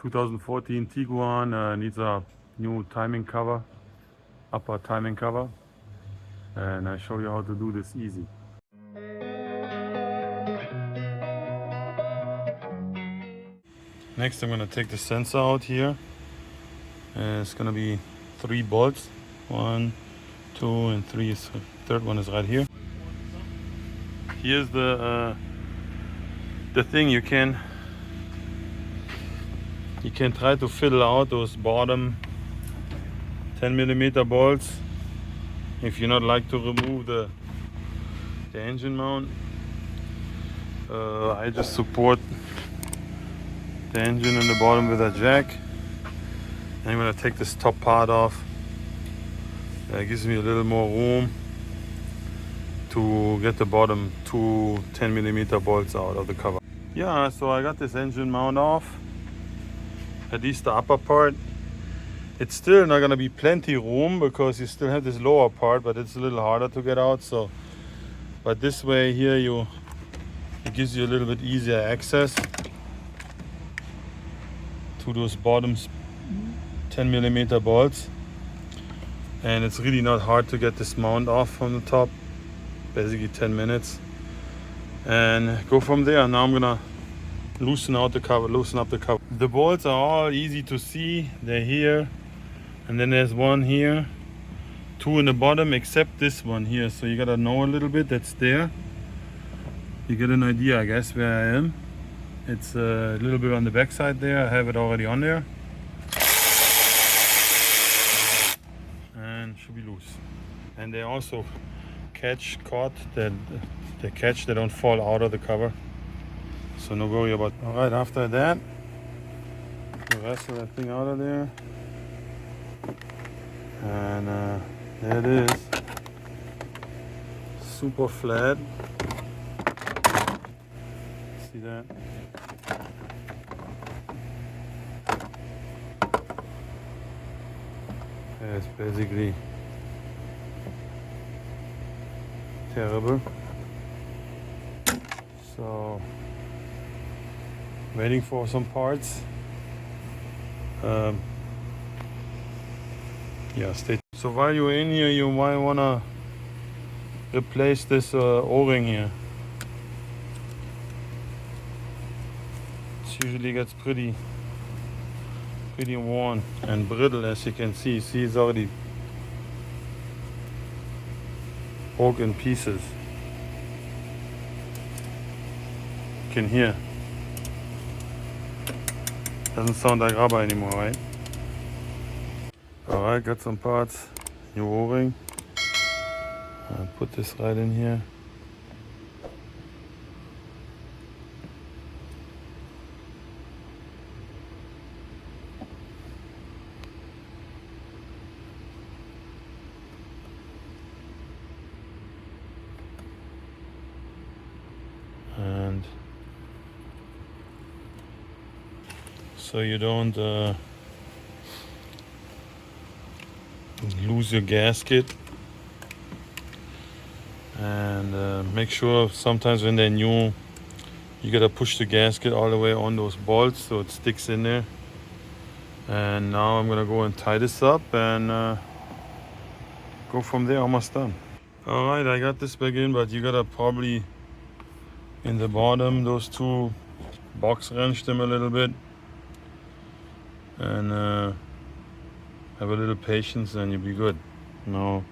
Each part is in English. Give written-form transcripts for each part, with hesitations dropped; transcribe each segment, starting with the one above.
2014 Tiguan needs a new timing cover, upper timing cover, and I show you how to do this easy. Next I'm going to take the sensor out here, and it's going to be 3 bolts, 1, 2 and 3, so third one is right here. Here's the thing. You can try to fiddle out those bottom 10mm bolts if you not like to remove the engine mount. I just support the engine in the bottom with a jack. I'm gonna take this top part off. That gives me a little more room to get the bottom 2 10mm bolts out of the cover. Yeah, so I got this engine mount off, at least the upper part. It's still not gonna be plenty room because you still have this lower part, but it's a little harder to get out. So, but this way here, it gives you a little bit easier access to those bottom 10mm bolts, and it's really not hard to get this mount off from the top. Basically 10 minutes, and go from there. Now I'm gonna loosen up the cover. The bolts are all easy to see. They're here, and then there's one here, 2 in the bottom, except this one here. So you gotta know a little bit that's there. You get an idea, I guess, where I am. It's a little bit on the back side there. I have it already on there, and should be loose. And they also caught that they catch, they don't fall out of the cover, so no worry about. All right, after that, the rest of that thing out of there, and there it is, super flat. See that? It's basically terrible. So waiting for some parts. Yeah, stay. So while you're in here, you might wanna replace this O-ring here. It usually gets pretty worn and brittle, as you can see. See, it's already broke in pieces. You can hear. Doesn't sound like rubber anymore, right? Alright, got some parts. New O-ring. I'll put this right in here. And so you don't lose your gasket, and make sure sometimes when they're new, you gotta push the gasket all the way on those bolts so it sticks in there. And now I'm gonna go and tie this up and go from there. Almost done. All right, I got this back in, but you gotta probably in the bottom, those 2 box wrench them a little bit, and have a little patience and you'll be good. Now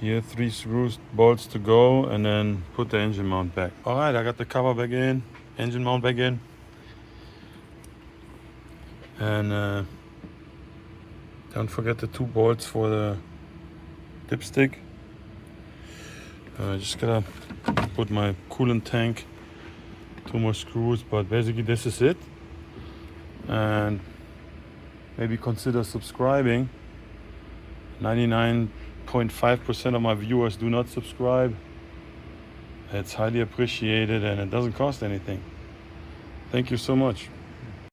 here, 3 screws, bolts to go, and then put the engine mount back. All right, I got the cover back in, engine mount back in, and don't forget the 2 bolts for the dipstick. Just gotta put my coolant tank, 2 more screws, but basically this is it. And maybe consider subscribing. 99.5% of my viewers do not subscribe. It's highly appreciated, and it doesn't cost anything. Thank you so much.